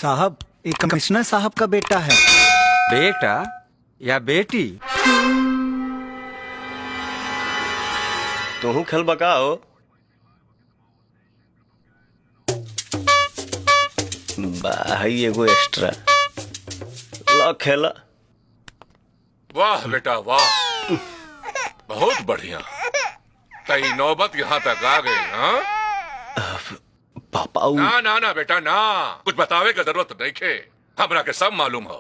साहब, ये कमिश्नर साहब का बेटा है। बेटा या बेटी? तू खेल बकाओ। भाई एगो एक्स्ट्रा ला खेला। वाह बेटा वाह, बहुत बढ़िया। तई नौबत यहाँ तक आ गई। हाँ पापा ना ना ना बेटा ना, कुछ बतावे का जरूरत नहीं खे। हमरा के सब मालूम हो।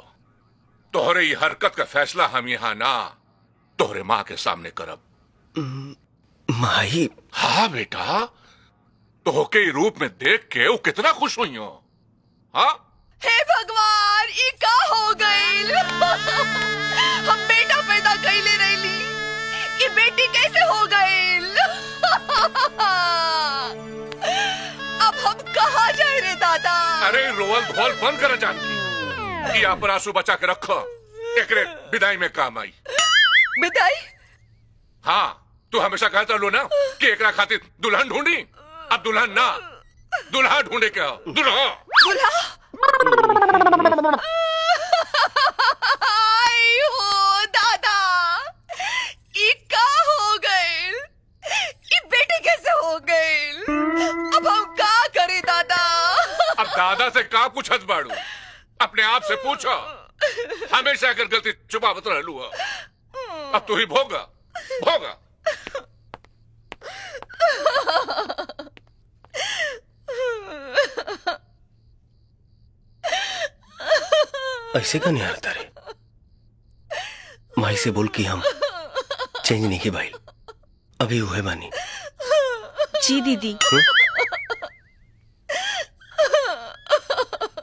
तोहरे ये हरकत का फैसला हम यहाँ ना तोहरे माँ के सामने करब। माही। हाँ बेटा, तोहके रूप में देख के वो कितना खुश हुई हो। हाँ हे भगवान, ई का हो गइल। हम बेटा पैदा कइले रहली, ई बेटी कैसे हो गइल। अब हम कहाँ जाए रे दादा। अरे रोवल धोल बंद कर जानकी। ये आप आंसू बचा के रखो, एकरे विदाई में काम आई। विदाई? हाँ, तू हमेशा कहता लो ना कि एकरा खातिर दुल्हन ढूंढी। अब दुल्हन ना, दुल्हा ढूंढे क्या? दुल्हा दुल्हा? आई हो दादा, ई का हो गइल। ई बेटी कैसे हो गइल। अब हम का करे दादा। अब दादा से का पूछत बाड़ू? अपने आप से पूछो। हमेशा अगर गलती छुपावत रहलू हो। अब तू ही भोगा भोगा। ऐसे का नहीं हालता रे। माई से बोल कि हम चेंज नहीं के भाई, अभी हुए बानी। जी दीदी।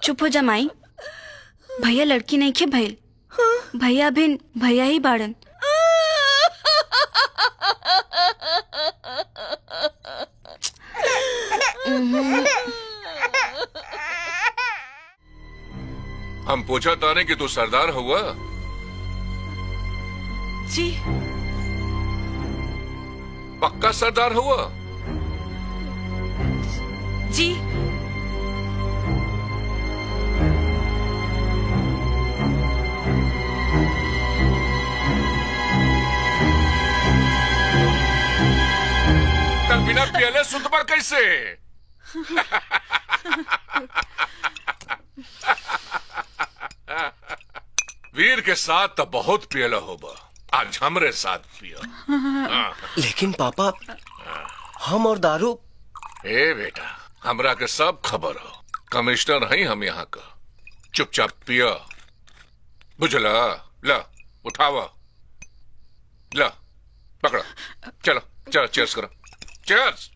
चुप हो जा माई। भैया लड़की नहीं खे भइल, भैया बिन भैया ही बाड़न। हम पूछा ताने कि तू सरदार हुआ? जी। पक्का सरदार हुआ? जी। कल बिना पियले सुतबा कैसे? वीर के साथ तो बहुत पियला होगा, आज हमरे साथ पिया। लेकिन पापा, हम और दारू। ए बेटा, हमरा के सब खबर हो। कमिश्नर है हम यहाँ का। चुपचाप पिया, बुझला? ला उठावा, ला पकड़ा। चलो चलो, चेयर्स करो, चेयर्स।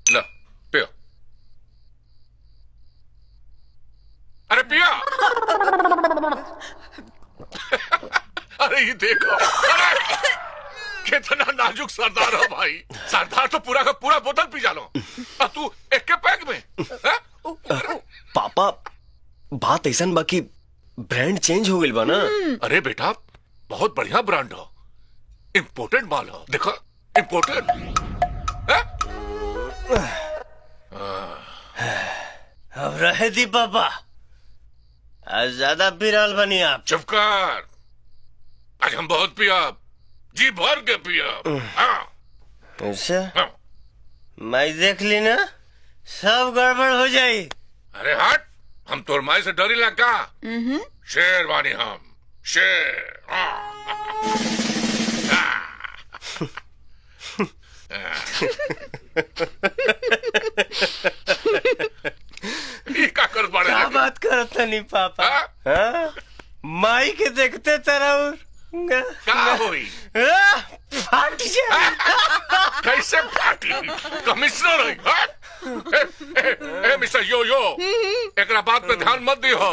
ला पिया। अरे पिया। अरे ये देखो, अरे कितना नाजुक सरदार हो भाई। सरदार तो पूरा का पूरा बोतल पी जालो, और तू एक के पैक में। पापा, बात ऐसा बाकी ब्रांड चेंज हो गई बा ना। अरे बेटा, बहुत बढ़िया ब्रांड हो, इम्पोर्टेड माल हो। देखो इम्पोर्टेड। अब रहे दी पापा, आज ज्यादा पी रहल बनी आप। चुप कर, आज हम बहुत पिया, जी भर के पिया। अच्छा, हाँ। मैं देख ली ना, सब गड़बड़ हो जाई। अरे हट, हम तोर माई से डरी लगा। शेर वानी हम, शेर। कर क्या बात करता नहीं पापा। हाँ? माई के देखते तरह क्या हुई? फाट जाए। कैसे फाटी? कमिश्नर है। ए मिस्टर यो यो, एकरा बात पे ध्यान मत दी हो।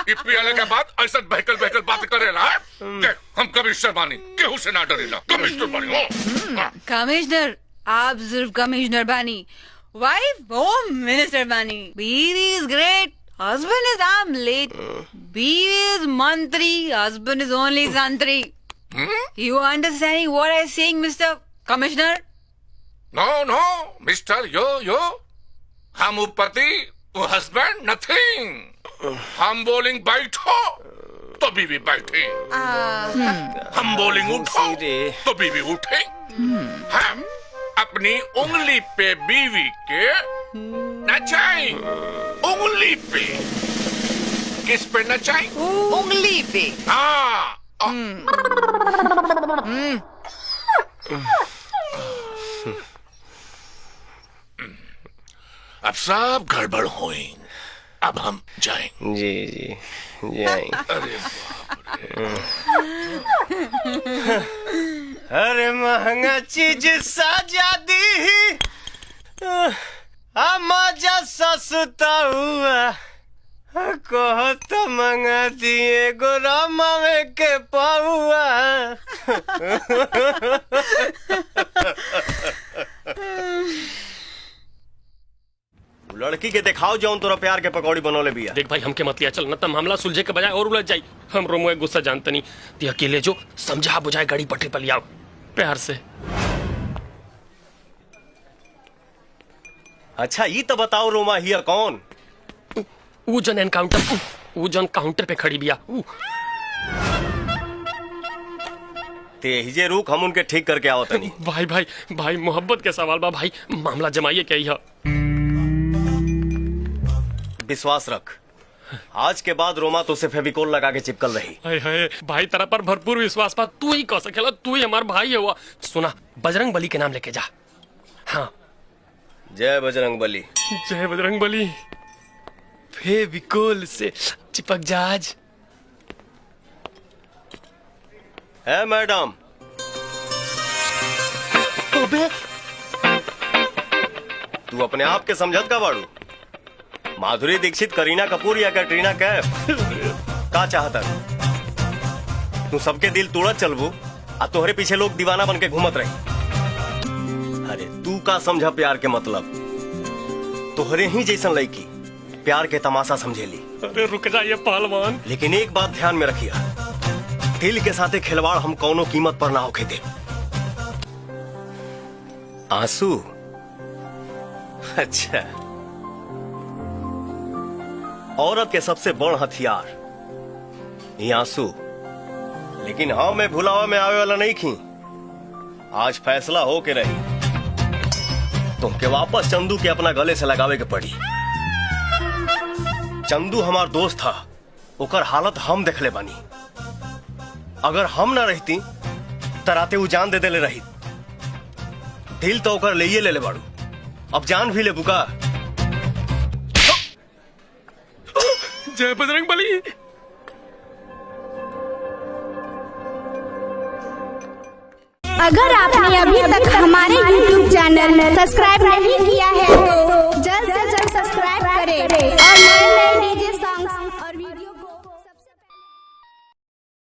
पियाले के बाद ऐसा बहकल बहकल बात करेला। देख, हम कमिश्नर बानी, केहू से ना डरेला। कमिश्नर बानी हो। कमिश्नर? आप सिर्फ कमिश्नर बानी, वाइफ होम मिनिस्टर बानी। बीवी is great, husband is omelette, बीवी इज मंत्री, husband is only संतरी। You understanding what I saying, Mr. Commissioner? No no mister यो यो, हम पति वो हस्बैंड नथिंग। हम बोलिंग बैठो तो बीवी बैठे, हम बोलिंग उठो तो बीवी उठे। हम अपनी उंगली पे बीवी के नचाएं, उंगली पे। किस पे नचाएं? उंगली पे। हाँ। अब सब गड़बड़ हुई, अब हम जाएं। जी जी जाएंगे। अरे अरे महंगा चीज साजा दी, मजा सस्ता हुआ, कहो तो मंगा दिए गोरामा में के पाहुआ। लड़की के दिखाओ जौन तोरा प्यार के पकौड़ी बनौले बिया। देख भाई हमके मत लिया चल, न तो मामला सुलझे के बजाय और उलझ जाई। हम रोमो गुस्सा जानते नहीं, ते अकेले जो समझा बुझाए गाड़ी पटरी पर लिया प्यार से। अच्छा ये तो बताओ रोमा हियर कौन? वो जन एनकाउंटर, वो जन काउंटर पे खड़ी बिया। ते हिजे रुक, हम उनके ठीक करके आओ तनी। भाई भाई भाई मोहब्बत के सवाल बा भाई, मामला जमाइए क्या यह? विश्वास रख, आज के बाद रोमा तो से फेविकोल लगा के चिपकल रही। हाय हाय भाई तेरा पर भरपूर विश्वास बा, तू ही कह सकेला, तू ही हमार भाई है। हुआ सुना, बजरंग बली के नाम लेके जा। हाँ जय बजरंग बली। जय बजरंग बली। फेविकोल से चिपक जाज। है मैडम। तू अपने आप के समझत का बाड़ू? माधुरी दीक्षित, करीना कपूर या कैटरीना कैफ? का चाहता तू सबके दिल तोड़त चलबू आ तोहरे पीछे लोग दीवाना बन के घूमत रही। अरे तू का समझा प्यार के मतलब? तोहरे ही जैसन लड़की प्यार के तमाशा समझेली। अरे रुक जाइए पहलवान। लेकिन एक बात ध्यान में रखिया, दिल के साथे खिलवाड़ हम कौनो कीमत पर ना होके दे। आंसू? अच्छा, औरत के सबसे बड़ हथियार ये आंसू। लेकिन हाँ, मैं भुलावा में आवे वाला नहीं थी। आज फैसला हो के रही, तुमके वापस चंदू के अपना गले से लगावे के पड़ी। चंदू हमार दोस्त था, ओकर हालत हम देखले बानी। अगर हम ना रहती तराते वो जान दे देले रही। दिल तो ओकर ले ले बाड़ू, अब जान भी ले बुका। जय बजरंग बली। अगर आपने अभी तक हमारे YouTube चैनल सब्सक्राइब नहीं किया है तो जल्द से जल्द सब्सक्राइब करें और